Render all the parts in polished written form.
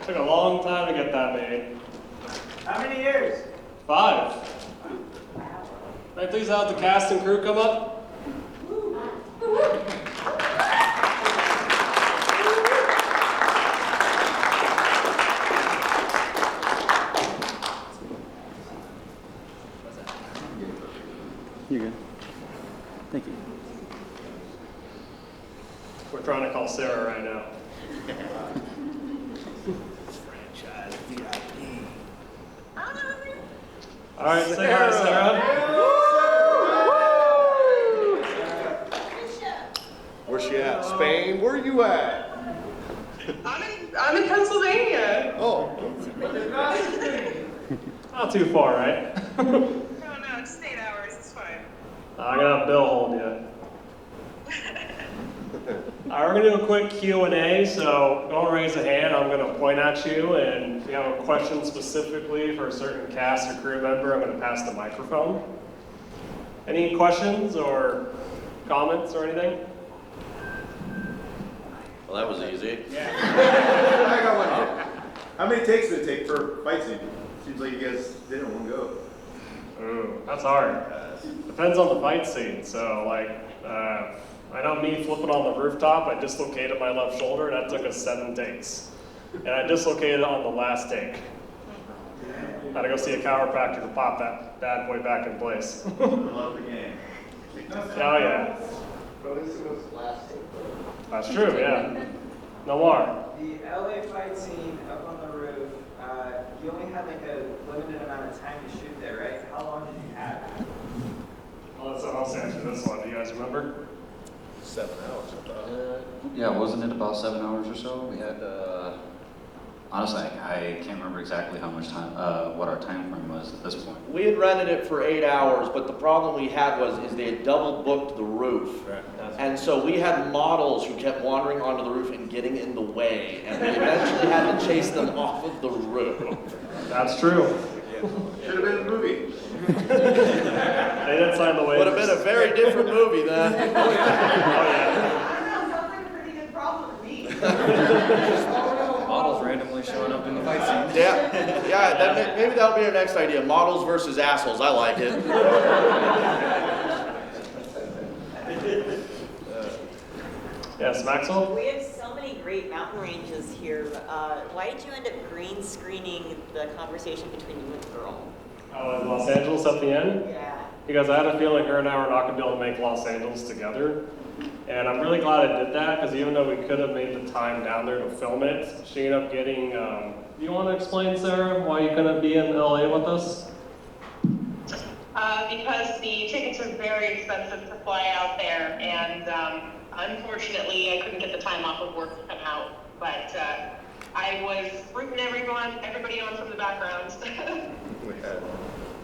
Took a long time to get that made. How many years? 5. May I please have the cast and crew come up? You're good. Thank you. We're trying to call Sarah right now. Franchise VIP. All right, say hi, Sarah. Where's she at? Spain? Where are you at? I'm in Pennsylvania. Oh. Not too far, right? No, it's 8 hours. It's fine. I got a bill holding you. All right, we're gonna do a quick Q&A, so don't raise a hand. I'm gonna point at you, and if you have a question specifically for a certain cast or crew member, I'm gonna pass the microphone. Any questions or comments or anything? Well, that was easy. Yeah. I got one. How many takes did it take for fight scene? Seems like you guys did it in one go. Ooh, that's hard. Depends on the fight scene. So, like, I know me flipping on the rooftop, I dislocated my left shoulder, and that took us 7 takes. And I dislocated it on the last take. Had to go see a chiropractor to pop that bad boy back in place. Love the game. Oh, yeah. That's true, yeah. No more. The LA fight scene up on the roof, you only had like a limited amount of time to shoot there, right? How long did you have? Well, I'll answer this one. Do you guys remember? 7 hours, I thought. Yeah, wasn't it about 7 hours or so? We had, honestly, I can't remember exactly how much time, what our time frame was at this point. We had rented it for 8 hours, but the problem we had is they had double booked the roof. Right. And so we had models who kept wandering onto the roof and getting in the way, and we eventually had to chase them off of the roof. That's true. Should have been in the movie. They didn't sign the waivers. Would have been a very different movie then. Oh, yeah. I don't know. Sounds like a pretty good problem to me. Models randomly showing up in the fight scenes. Yeah, maybe that'll be our next idea. Models versus assholes. I like it. Yes, Maxwell? We have so many great mountain ranges here. Why did you end up green screening the conversation between you and the girl? Oh, in Los Angeles at the end? Yeah. Because I had a feeling her and I were not going to be able to make Los Angeles together. And I'm really glad I did that, because even though we could have made the time down there to film it, she ended up getting, do you want to explain, Sarah, why you couldn't be in LA with us? Because the tickets are very expensive to fly out there, and unfortunately, I couldn't get the time off of work to come out. But I was rooting everybody on from the background.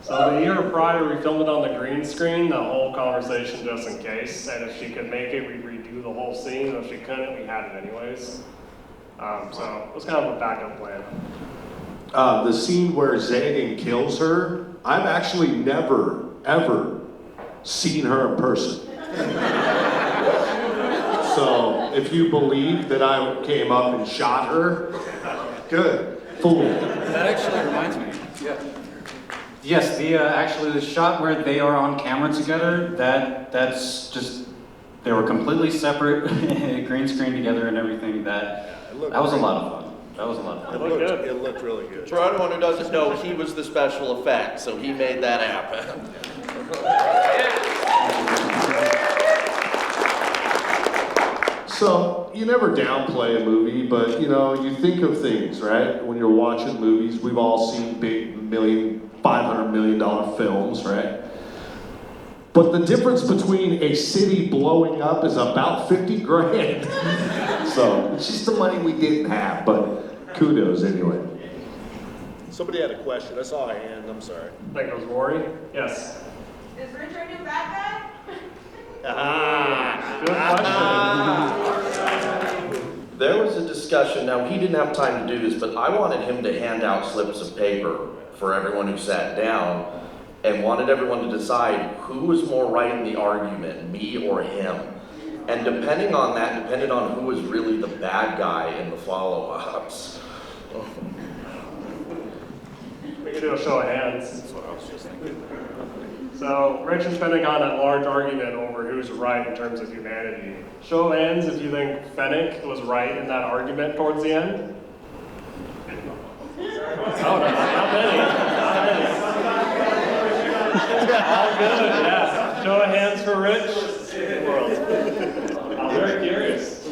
So the year prior, we filmed it on the green screen, the whole conversation just in case. And if she could make it, we'd redo the whole scene. If she couldn't, we had it anyways. So it was kind of a backup plan. The scene where Zagan kills her, I've actually never, ever seen her in person. So if you believe that I came up and shot her, good, fool. That actually reminds me. Yeah. Yes, actually the shot where they are on camera together, that's just, they were completely separate, green screen together and everything. That was a lot of fun. That was a lot of fun. It looked really good. For anyone who doesn't know, he was the special effect, so he made that happen. So you never downplay a movie, but you know, you think of things, right? When you're watching movies, we've all seen big $500 million films, right? But the difference between a city blowing up is about 50 grand. So it's just the money we didn't have, but kudos anyway. Somebody had a question. I saw a hand. I'm sorry. I think it was Rory. Yes. Is Rich our new bad guy? Good question. There was a discussion, now he didn't have time to do this, but I wanted him to hand out slips of paper for everyone who sat down and wanted everyone to decide who was more right in the argument, me or him. And depending on that, depended on who was really the bad guy in the follow-ups. We can do a show of hands. That's what I was just thinking. So, Rich and Fennec got a large argument over who's right in terms of humanity. Show of hands if you think Fennec was right in that argument towards the end. Oh, no, not many. Not many. All good, yeah. Show of hands for Rich. World. I'm very curious.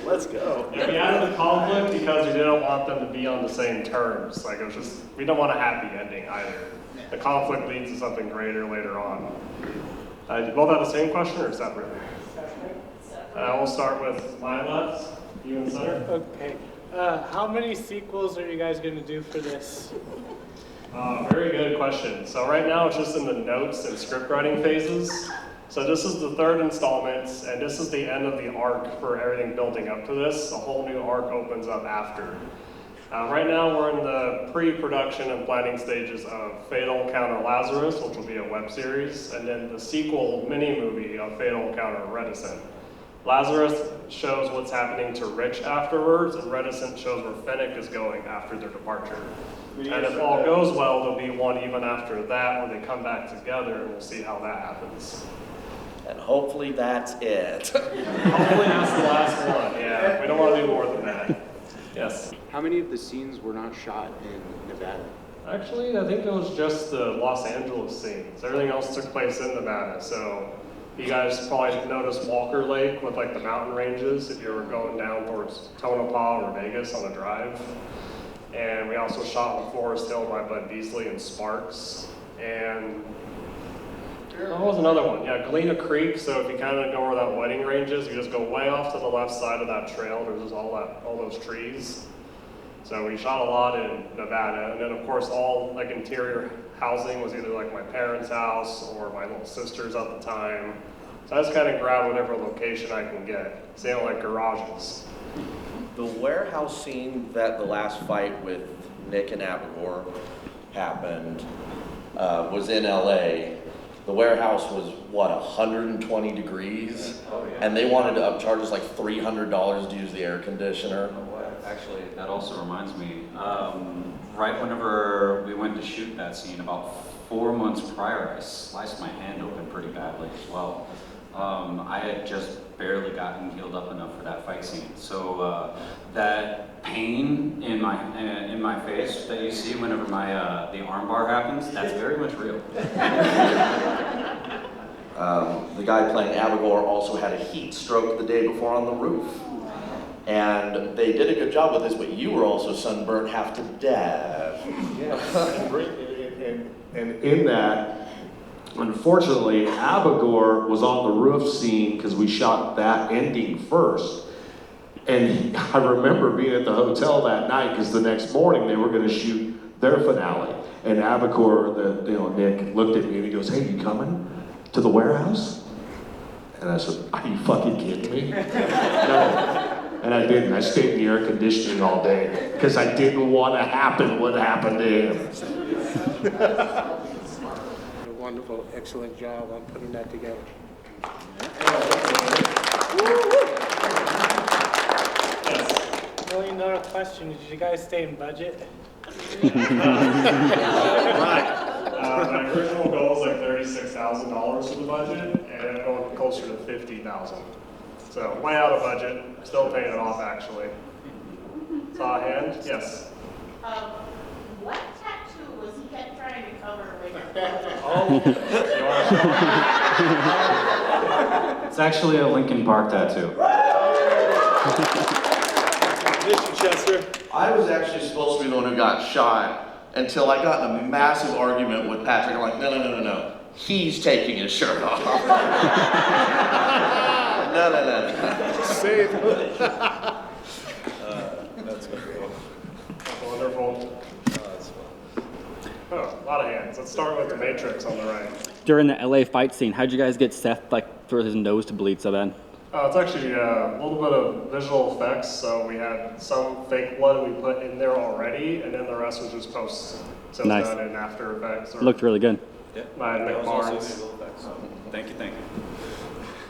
Let's go. Yeah, we added the conflict because we didn't want them to be on the same terms. Like, it was just, we don't want a happy ending either. The conflict leads to something greater later on. You both have the same question or separate? We'll start with my left, you in the center. Okay. How many sequels are you guys going to do for this? Very good question. So right now it's just in the notes and script writing phases. So this is the third installment, and this is the end of the arc for everything building up to this. A whole new arc opens up after. Right now we're in the pre-production and planning stages of Fatal Encounter Lazarus, which will be a web series, and then the sequel mini-movie of Fatal Encounter Reticent. Lazarus shows what's happening to Rich afterwards, and Reticent shows where Fennec is going after their departure. And if all goes well, there'll be one even after that where they come back together, and we'll see how that happens. And hopefully that's it. Hopefully that's the last one, yeah. We don't want to do more than that. Yes? How many of the scenes were not shot in Nevada? Actually, I think it was just the Los Angeles scenes. Everything else took place in Nevada, so you guys probably noticed Walker Lake with like the mountain ranges if you were going down towards Tonopah or Vegas on a drive. And we also shot on Forest Hill by Bud Beasley and Sparks. And there was another one, yeah, Galena Creek. So if you kind of know where that wedding range is, you just go way off to the left side of that trail. There's just all those trees. So we shot a lot in Nevada, and then of course all like interior housing was either like my parents' house or my little sister's at the time. So I just kind of grab whatever location I can get. Same like garages. The warehouse scene that the last fight with Nick and Abigor happened was in LA. The warehouse was, what, 120 degrees? Oh, yeah. And they wanted to upcharge us like $300 to use the air conditioner. Actually, that also reminds me, right whenever we went to shoot that scene, about 4 months prior, I sliced my hand open pretty badly as well. I had just barely gotten healed up enough for that fight scene. So that pain in my face that you see whenever the arm bar happens, that's very much real. The guy playing Abigor also had a heat stroke the day before on the roof. And they did a good job with this, but you were also sunburnt half to death. And in that, unfortunately, Abigor was on the roof scene because we shot that ending first. And I remember being at the hotel that night because the next morning they were going to shoot their finale. And Abigor, Nick, looked at me and he goes, "Hey, you coming to the warehouse?" And I said, "Are you fucking kidding me?" No. And I didn't. I stayed in the air conditioning all day because I didn't want to happen what happened to him. A wonderful, excellent job on putting that together. Yes. $1 million question, did you guys stay in budget? My original goal was like $36,000 for the budget, and it went closer to $50,000. So way out of budget, still paying it off actually. Saw a hand? Yes. What tattoo was he kept trying to cover with? It's actually a Linkin Park tattoo. I was actually supposed to be the one who got shot until I got in a massive argument with Patrick. I'm like, no. He's taking his shirt off. No. Save. That's cool. Wonderful. Oh, a lot of hands. Let's start with the Matrix on the right. During the LA fight scene, how'd you guys get Seth for his nose to bleed so bad? It's actually a little bit of visual effects. So we had some fake blood we put in there already, and then the rest was just post. So Nice. done in After Effects. Looked really good. Yeah. By Nick Barnes. Thank you.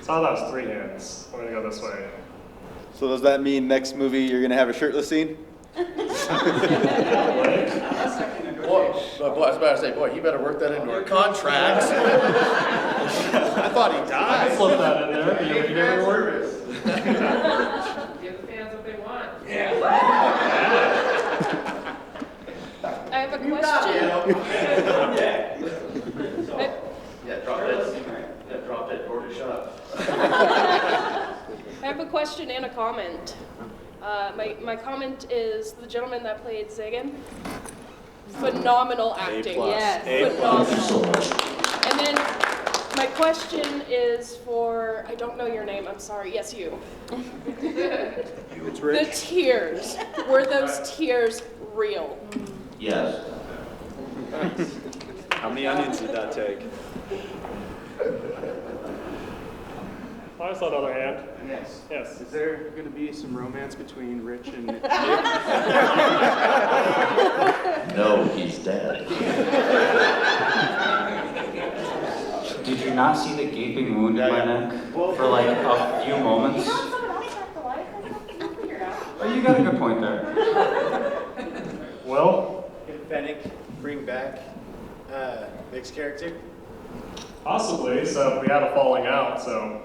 So that was 3 hands. I'm gonna go this way. So does that mean next movie you're gonna have a shirtless scene? Boy, I was about to say, boy, he better work that into our contracts. I thought he I died. can slip that in there. Do you read every word? Give the fans what they want. I have a question. Yeah, drop that. Yeah, drop that door to shut up. I have a question and a comment. My comment is the gentleman that played Zagan. Phenomenal acting. Yes. Phenomenal. And then my question is for, I don't know your name, I'm sorry. Yes, you. It's The Rich. tears. Were those tears real? Yes. How many onions did that take? I saw the other hand. Yes. Yes. Is there going to be some romance between Rich and Nick? No, he's dead. Did you not see the gaping wound in my neck for like a few moments? Oh, you got a good point there. Well, Can Fennec bring back Nick's character? possibly. So we had a falling out, so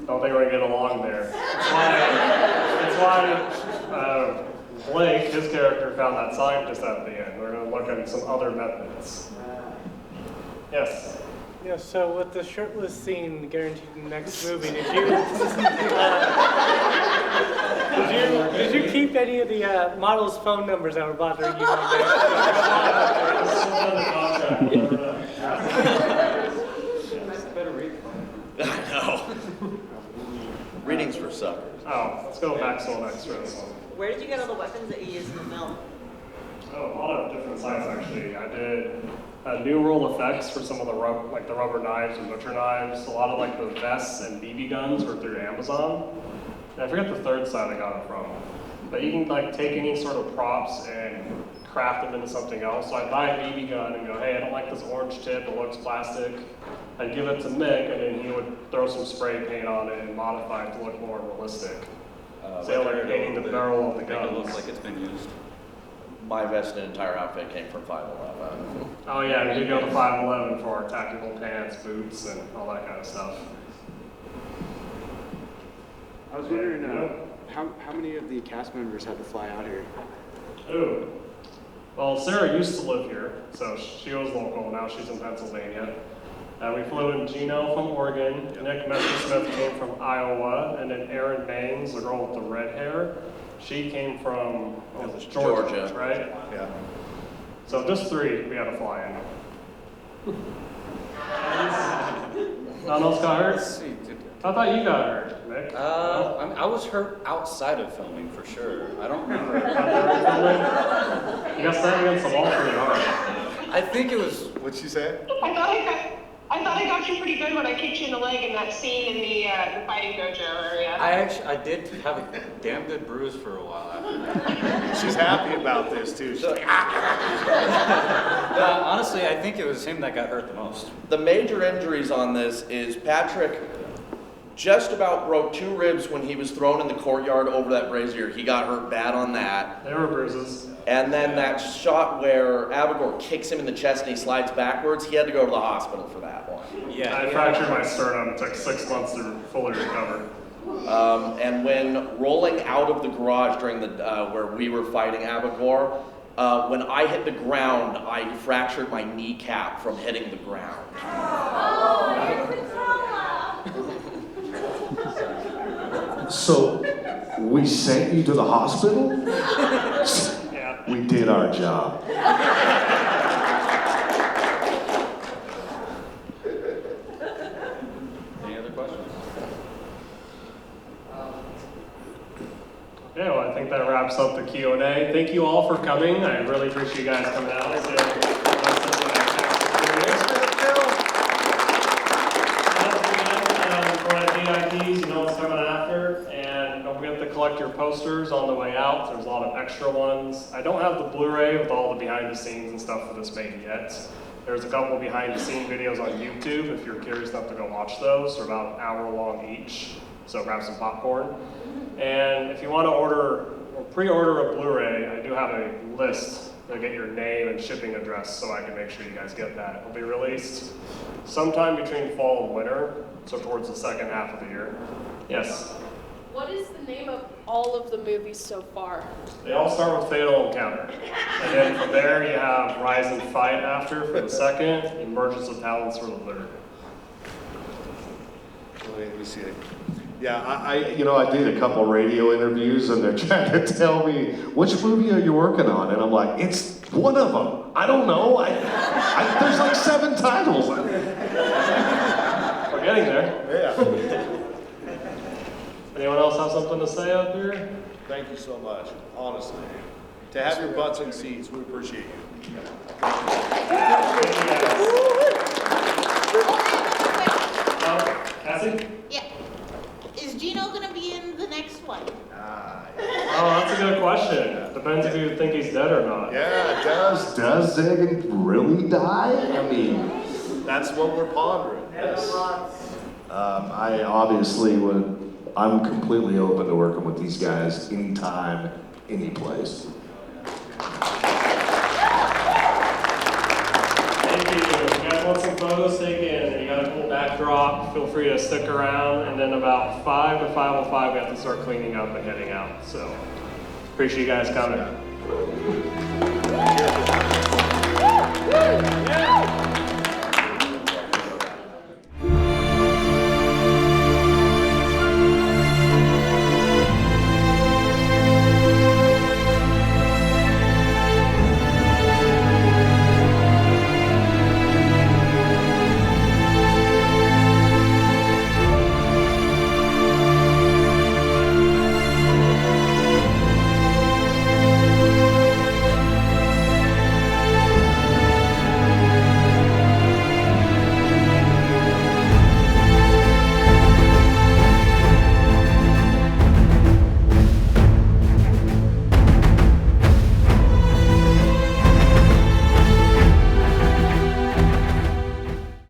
don't think we're gonna get along there. That's why Blake, his character, found that scientist at the end. We're gonna look at some other methods. Yes. Yeah, so with the shirtless scene guaranteed in the next movie, did you keep any of the models' phone numbers that were bothering you on I know. Readings for suckers. Oh, let's go Maxwell Extras. Where did you get all the weapons that you used in the film? Oh, a lot of different sites actually. I did new roll effects for some of the rubber knives and butcher knives. A lot of like the vests and BB guns were through Amazon. And I forget the third site I got it from. But you can like take any sort of props and craft them into something else. So I'd buy a BB gun and go, hey, I don't like this orange tip, it looks plastic. I'd give it to Mick, and then he would throw some spray paint on it and modify it to look more realistic. So like painting the barrel of the gun. It looks like it's been used. My vest and entire outfit came from 511. Oh yeah, we did go to 511 for our tactical pants, boots, and all that kind of stuff. I was wondering how many of the cast members had to fly out here? Ooh. Well, Sarah used to live here, so she was local. Now she's in Pennsylvania. We flew in Gino from Oregon. Nick Messersmith came from Iowa, and then Erin Bangs, the girl with the red hair, she came from Georgia, right? Yeah. So just 3 we had to fly in. None else got hurt? I thought you got hurt, Nick. I was hurt outside of filming for sure. I don't remember. You got slammed against the wall pretty hard. I think it was. What'd she say? I thought I got you pretty good when I kicked you in the leg in that scene in the fighting dojo area. I did have a damn good bruise for a while after that. She's happy about this too. She's like, Honestly, I think it was him that got hurt the most. The major injuries on this is Patrick just about broke 2 ribs when he was thrown in the courtyard over that brazier. He got hurt bad on that. There were bruises. And then that shot where Abigor kicks him in the chest and he slides backwards, he had to go to the hospital for that one. Yeah. I fractured my sternum. It took 6 months to fully recover. And when rolling out of the garage during the where we were fighting Abigor, when I hit the ground, I fractured my kneecap from hitting the ground. So, we sent you to the hospital? Yeah. We did our job. Any other questions? Okay, well, I think that wraps up the Q&A. Thank you all for coming. I really appreciate you guys coming out. DITs, you know what's coming after, and don't forget to collect your posters on the way out. There's a lot of extra ones. I don't have the Blu-ray with all the behind the scenes and stuff for this maybe yet. There's a couple behind the scene videos on YouTube if you're curious enough to go watch those. They're about an hour long each, so grab some popcorn. And if you want to order, we're pre-order a Blu-ray, I do have a list to get your name and shipping address so I can make sure you guys get that. It'll be released sometime between fall and winter, so towards the second half of the year. Yes? What is the name of all of the movies so far? They all start with Fatal Encounter. And then from there you have Rise and Fight after for the second, Emergence of Talents for the third. Let me see. Yeah, I did a couple radio interviews and they're trying to tell me, which movie are you working on? And I'm like, it's one of them. I don't know. There's like 7 titles. We're getting there. Yeah. Anyone else have something to say up here? Thank you so much, honestly. To have your butts in seats, we appreciate you. Cassie? Yeah. Is Gino gonna be in the next one? Oh, that's a good question. Depends if you think he's dead or not. Yeah, does Zagan really die? I mean, That's what we're pondering. Yes. I obviously I'm completely open to working with these guys anytime, any place. Thank you. If you guys want some photos taken and you got a cool backdrop, feel free to stick around. And then about 5 to 5:05, we have to start cleaning up and heading out. So appreciate you guys coming. Woo!